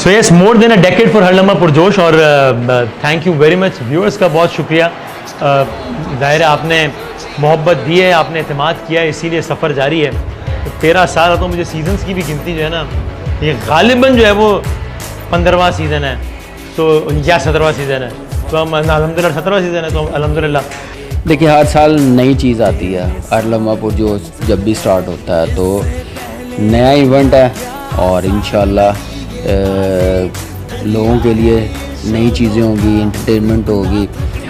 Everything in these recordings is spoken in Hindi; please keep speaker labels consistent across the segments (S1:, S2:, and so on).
S1: So yes, more than a decade for her लम्हा पुरजोश। और thank you very much viewers का बहुत शुक्रिया। ज़ाहिर है आपने मोहब्बत दी है, आपने एतमाद किया है, इसीलिए सफ़र जारी है। 13 साल तो मुझे सीजन्स की भी गिनती जो है ना, ये गालिबन जो है वो 15वां सीज़न है, तो या 17वां सीज़न है, तो हम अल्हम्दुलिल्लाह 17वां सीज़न है, तो अल्हम्दुलिल्लाह।
S2: देखिए हर साल नई चीज़ आती है। हर लम्हा पुरजोश जब भी स्टार्ट होता है तो नया इवेंट है और इंशाल्लाह लोगों के लिए नई चीज़ें होंगी, एंटरटेनमेंट होगी।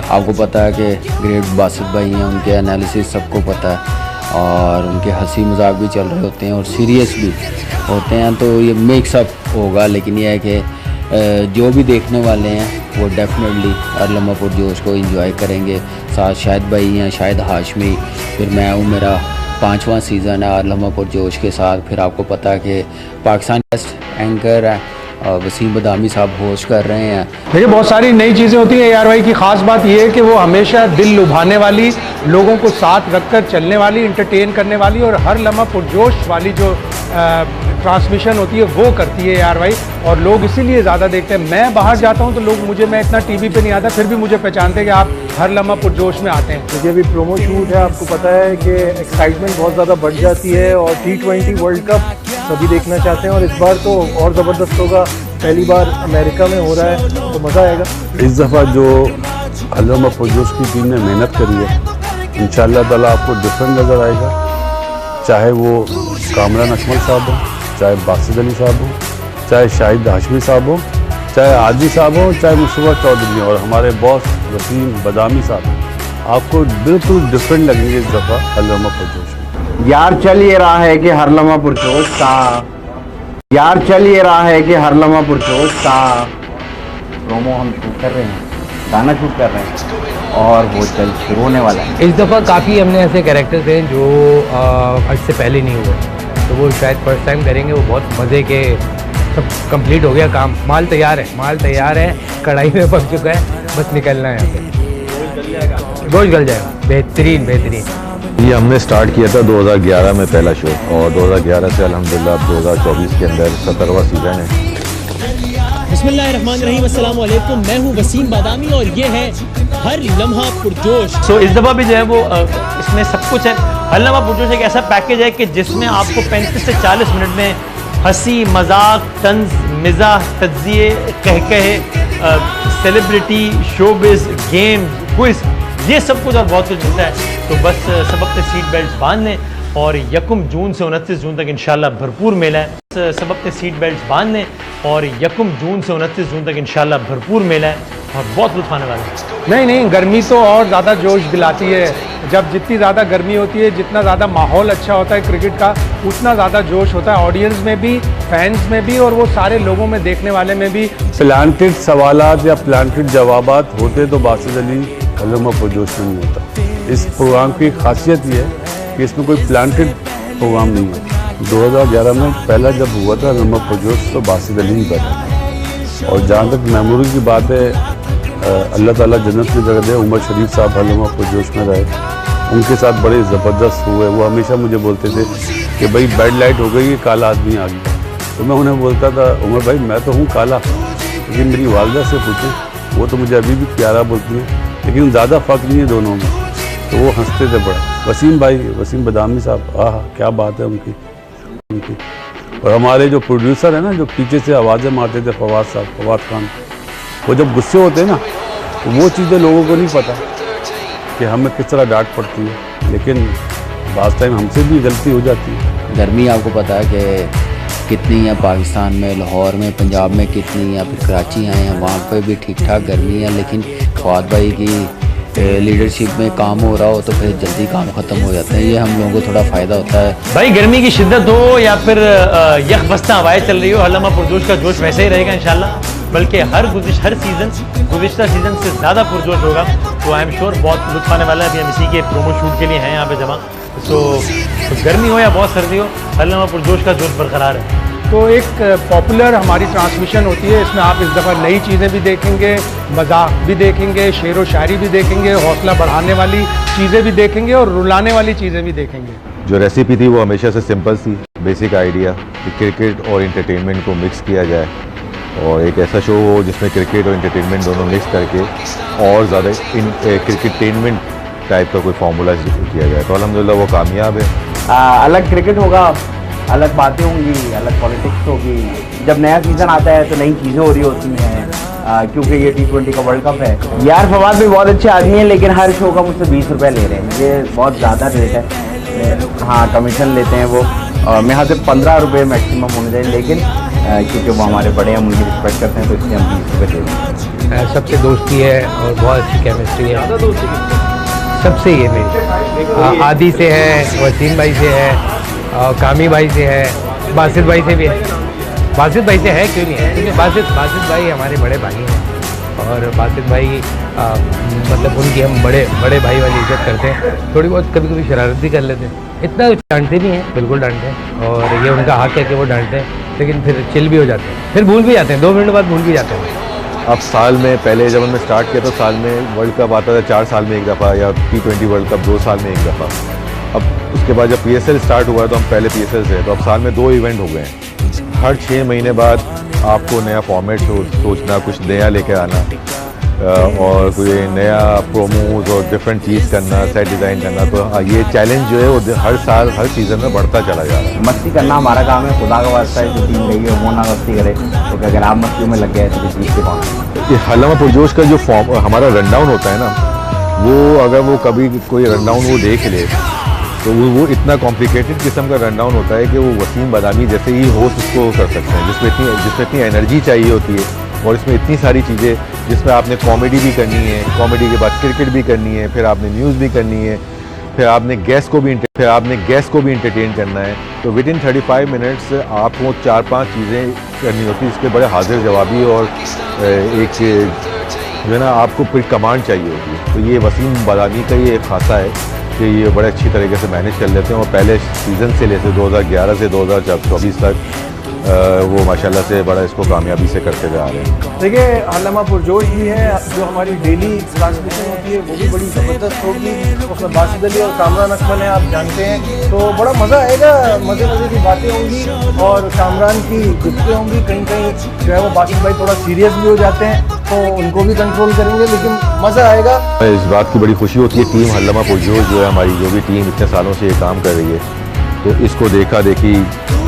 S2: आपको पता है कि ग्रेट बासित भाई हैं, उनके एनालिसिस सबको पता है और उनके हंसी मजाक भी चल रहे होते हैं और सीरियस भी होते हैं, तो ये मिक्सअप होगा। लेकिन यह है कि जो भी देखने वाले हैं वो डेफिनेटली हर लम्हा पुरजोश को एंजॉय करेंगे। साथ शाहिद भाई हैं, शाहिद हाशमी, फिर मैं हूँ, मेरा 5वां सीज़न है हर लम्हा पुरजोश के साथ। फिर आपको पता है कि पाकिस्तान बेस्ट एंकर है वसीम बदामी साहब होस्ट कर रहे हैं।
S3: देखिए बहुत सारी नई चीज़ें होती हैं यार भाई की। ख़ास बात यह है कि वो हमेशा दिल लुभाने वाली, लोगों को साथ रखकर चलने वाली, इंटरटेन करने वाली और हर लम्हा पुरजोश वाली जो ट्रांसमिशन होती है वो करती है यार भाई, और लोग इसीलिए ज़्यादा देखते हैं। मैं बाहर जाता हूं तो लोग मुझे, मैं इतना टीवी पे नहीं आता, फिर भी मुझे पहचानते हैं कि आप हर लम्हा पुरजोश में आते हैं।
S4: क्योंकि अभी प्रोमो शूट है, आपको पता है कि एक्साइटमेंट बहुत ज़्यादा बढ़ जाती है और T20 वर्ल्ड कप सभी देखना चाहते हैं और इस बार तो और ज़बरदस्त होगा। पहली बार अमेरिका में हो रहा है तो मज़ा आएगा।
S5: इस दफ़ा जो हर लम्हा पुरजोश की टीम ने मेहनत करी है, इंशाअल्लाह ताला आपको डिफरेंट नज़र आएगा। चाहे वो कामरान अकमल साहब हो, चाहे बासित अली साहब हो, चाहे शाहिद हाशमी साहब हो, चाहे आदि साहब हो, चाहे मुस्तफा चौधरी और हमारे बॉस वसीम बदामी साहब, आपको बिल्कुल डिफरेंट लगेंगे इस दफ़ा हर लम्हा पुरजोश में।
S6: यार चल ये रहा है कि हर लम्हा पुरजोश का, यार चल ये रहा है कि हर लम्हा पुरजोश का प्रोमो हम शूट कर रहे हैं, गाना शूट कर रहे हैं और वो जल्द शुरू होने वाला है।
S7: इस दफ़ा काफ़ी हमने ऐसे कैरेक्टर्स हैं जो इससे पहले नहीं हुए, तो वो शायद फर्स्ट टाइम करेंगे। वो बहुत मज़े के, सब कंप्लीट हो गया काम, माल तैयार है, माल तैयार है, कढ़ाई में पक चुका है, बस निकलना है यहाँ से, गोश्त गल जाएगा। बेहतरीन बेहतरीन।
S8: ये हमने स्टार्ट किया था 2011 में पहला शो, और 2011 से अल्हम्दुलिल्लाह अब 2024 के अंदर 17वां सीज़न है।
S9: बिस्मिल्लाहिर्रहमानिर्रहीम, अस्सलाम वालेकुम, मैं हूँ वसीम बादामी और ये है हर लम्हा पुरजोश।
S1: सो इस दफ़ा भी जो है वो इसमें सब कुछ है। हर लम्हा पुरजोश एक ऐसा पैकेज है कि जिसमें आपको 35 से 40 मिनट में हंसी, मजाक, तंज, मिजाह, तज्जिए, कहकहे, सेलिब्रिटी, शोबिज़, गेम, क्विज, ये सब कुछ और बहुत कुछ मिलता है। तो बस सब अपने सीट बेल्ट बांध लें और 1 जून से 29 जून तक इंशाल्लाह भरपूर मेला है। सब अपने सीट बेल्ट बांध लें और 1 जून से 29 जून तक इंशाल्लाह भरपूर मेला है और बहुत लुत्फ आने वाला है।
S3: नहीं, गर्मी तो और ज़्यादा जोश दिलाती है। जब जितनी ज़्यादा गर्मी होती है, जितना ज़्यादा माहौल अच्छा होता है क्रिकेट का, उतना ज़्यादा जोश होता है ऑडियंस में भी, फैंस में भी और वो सारे लोगों में, देखने वाले में भी।
S5: प्लांटेड सवालात या प्लांटेड जवाबात होते तो बासित अली हर लम्हा पुरजोश में नहीं होता। इस प्रोग्राम की खासियत ये है कि इसमें कोई प्लांटेड प्रोग्राम नहीं है। 2011 में पहला जब हुआ था लम्हा पुरजोश तो बासित अली ही बैठा, और जहाँ तक मेमोरी की बात है, अल्लाह ताला जन्नत में जगह दे, उमर शरीफ साहब हर लम्हा पुरजोश में रहे, उनके साथ बड़े ज़बरदस्त हुए। वो हमेशा मुझे बोलते थे कि भाई बेड लाइट हो गई, काला आदमी आ गया। तो मैं उन्हें बोलता था, उमर भाई मैं तो हूँ काला, लेकिन मेरी वालदा से पूछें, वो तो मुझे अभी भी प्यारा बोलती है, लेकिन ज़्यादा फ़र्क नहीं है दोनों में। तो वो हंसते थे बड़ा। वसीम भाई, वसीम बदामी साहब, आह क्या बात है उनकी। और हमारे जो प्रोड्यूसर है ना, जो पीछे से आवाज़ें मारते थे, फवाद साहब, फवाद खान, वो जब गुस्से होते हैं ना, तो वो चीज़ें लोगों को नहीं पता कि हमें किस तरह डांट पड़ती है, लेकिन बाज़ टाइम हमसे भी गलती हो जाती है।
S2: गर्मी आपको पता है कि कितनी है पाकिस्तान में, लाहौर में, पंजाब में कितनी है, फिर कराची आए हैं, वहाँ पे भी ठीक ठाक गर्मी है। लेकिन फवाद भाई की लीडरशिप में काम हो रहा हो तो फिर जल्दी काम ख़त्म हो जाता है। ये हम लोगों को थोड़ा फ़ायदा होता है।
S1: भाई गर्मी की शिद्दत हो या फिर यख बस्ता हवाएं चल रही हो, हर लम्हा पुरजोश का जोश वैसे ही रहेगा इंशाल्लाह। बल्कि हर सीज़न गुज़िश्ता सीज़न से ज़्यादा पुरजोश होगा। तो आई एम श्योर बहुत लुत्फ आने वाला है। अभी हम इसी के प्रोमो शूट के लिए हैं यहाँ पे जमा। तो गर्मी हो या बहुत सर्दी हो, हर लम्हा पुरजोश का जोश बरकरार है।
S3: तो एक पॉपुलर हमारी ट्रांसमिशन होती है, इसमें आप इस दफ़ा नई चीज़ें भी देखेंगे, मजाक भी देखेंगे, शेर व शायरी भी देखेंगे, हौसला बढ़ाने वाली चीज़ें भी देखेंगे और रुलाने वाली चीज़ें भी देखेंगे।
S8: जो रेसिपी थी वो हमेशा से सिंपल थी, बेसिक आइडिया कि क्रिकेट और एंटरटेनमेंट को मिक्स किया जाए और एक ऐसा शो हो जिसमें क्रिकेट और एंटरटेनमेंट दोनों मिक्स करके और ज़्यादा क्रिकेटेनमेंट टाइप का कोई फार्मूला किया जाए, तो अल्हम्दुलिल्लाह वो कामयाब है।
S6: अलग क्रिकेट होगा, अलग बातें होंगी, अलग पॉलिटिक्स होगी। जब नया सीज़न आता है तो नई चीज़ें हो रही होती हैं, क्योंकि ये T20 का वर्ल्ड कप है। यार फवाद भी बहुत अच्छे आदमी हैं, लेकिन हर शो का मुझसे 20 रुपये ले रहे हैं, ये बहुत ज़्यादा रेट है। हाँ, कमीशन लेते हैं वो, मेरे यहाँ से 15 रुपये मैक्सिमम होने चाहिए, लेकिन क्योंकि वो हमारे बड़े हैं, मुझे रिस्पेक्ट करते हैं, तो इसलिए हम 20 रुपये देते हैं।
S7: सबसे दोस्ती है और बहुत अच्छी केमिस्ट्री है सबसे। ये मेरी आदि से है, वसीम भाई से है, कामी भाई से है, बासित भाई से भी है। बासित भाई से है क्यों नहीं है, क्योंकि बासित भाई हमारे बड़े भाई हैं और बासित भाई मतलब उनकी हम बड़े भाई वाली इज्जत करते हैं। थोड़ी बहुत कभी कभी शरारत भी कर लेते हैं, इतना डांटते नहीं हैं, बिल्कुल डांटते हैं और ये उनका हक है कि वो डांटते हैं, लेकिन फिर चिल भी हो जाते हैं, फिर भूल भी जाते हैं, 2 मिनट बाद भूल भी जाते हैं।
S8: अब साल में पहले जब हमने स्टार्ट किया तो साल में वर्ल्ड कप आता था 4 साल में एक दफ़ा, या T20 वर्ल्ड कप 2 साल में एक दफ़ा। अब उसके बाद जब PSL स्टार्ट हुआ तो हम पहले PSL से, तो अब साल में 2 इवेंट हो गए हैं। हर 6 महीने बाद आपको नया फॉर्मेट सोचना, कुछ नया लेकर आना और कोई नया प्रोमोज और डिफरेंट चीज़ करना, सेट डिज़ाइन करना, तो ये चैलेंज जो है वो हर साल हर सीज़न में बढ़ता चला जा रहा है।
S6: मस्ती करना हमारा काम है, खुदा का वास्ता है, जो टीम रही है वो ना मस्ती करे, तो अगर आप मस्ती में लग गए तो जीत के कौन।
S8: ये हल्लमा पुरजोश का जो फॉर्म हमारा रनडाउन होता है ना, वो अगर वो कभी कोई रनडाउन वो देख ले तो वो इतना कॉम्प्लिकेटेड किस्म का रनडाउन होता है कि वो वसीम बादामी जैसे ही होस्ट उसको कर सकते हैं, जिसमें इतनी एनर्जी चाहिए होती है और इसमें इतनी सारी चीज़ें, जिसमें आपने कॉमेडी भी करनी है, कॉमेडी के बाद क्रिकेट भी करनी है, फिर आपने न्यूज़ भी करनी है, फिर आपने गेस्ट को भी इंटरटेन करना है। तो विद इन 35 मिनट्स आपको 4-5 चीज़ें करनी होती है, इसके बड़े हाजिर जवाबी और एक जो है ना आपको फिर कमांड चाहिए होती है। तो ये वसीम बादामी का ये एक खासा है कि ये बड़े अच्छी तरीके से मैनेज कर लेते हैं और पहले सीज़न से लेते 2011 से 2024 तक वो माशाल्लाह से बड़ा इसको कामयाबी से करते हुए आ रहे हैं।
S4: देखिए, हल्लमा पुरजोश भी है, जो हमारी डेली ट्रांसमिशन होती है वो भी बड़ी ज़बरदस्त होगी, उसमें बासित अली और कामरान अकमल है, आप जानते हैं, तो बड़ा मज़ा आएगा, मज़े की बातें होंगी और कामरान की गुफ्तें होंगी। कहीं जो है वो बासित भाई थोड़ा सीरियस भी हो जाते हैं, तो उनको भी कंट्रोल करेंगे, लेकिन मज़ा आएगा।
S8: इस बात की बड़ी खुशी होती है, टीम हल्लमा पुरजोश जो है हमारी, जो भी टीम इतने सालों से ये काम कर रही है, तो इसको देखा देखी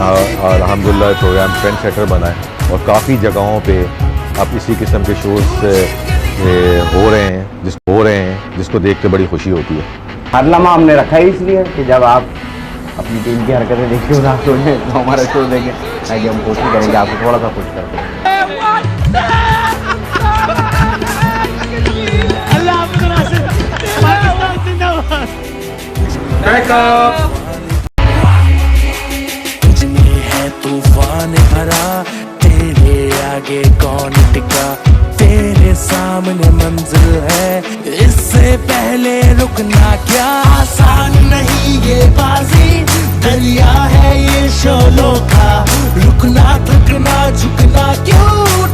S8: अल्हम्दुलिल्लाह प्रोग्राम ट्रेंड सेटर बना है और काफ़ी जगहों पे अब इसी किस्म के शोज़ हो रहे हैं जिसको देख के बड़ी खुशी होती है।
S6: हर लम्हा हमने रखा ही इसलिए कि जब आप अपनी टीम की हरकतें देखिए उदास हो जाए तो हमारा शो देखें, ताकि हम कोशिश करेंगे आपको थोड़ा सा खुश कर दें।
S10: तूफान भरा तेरे आगे कौन टिका, तेरे सामने मंजिल है, इससे पहले रुकना क्या। आसान नहीं ये बाजी, दरिया है ये शोलों का, रुकना थकना झुकना क्यों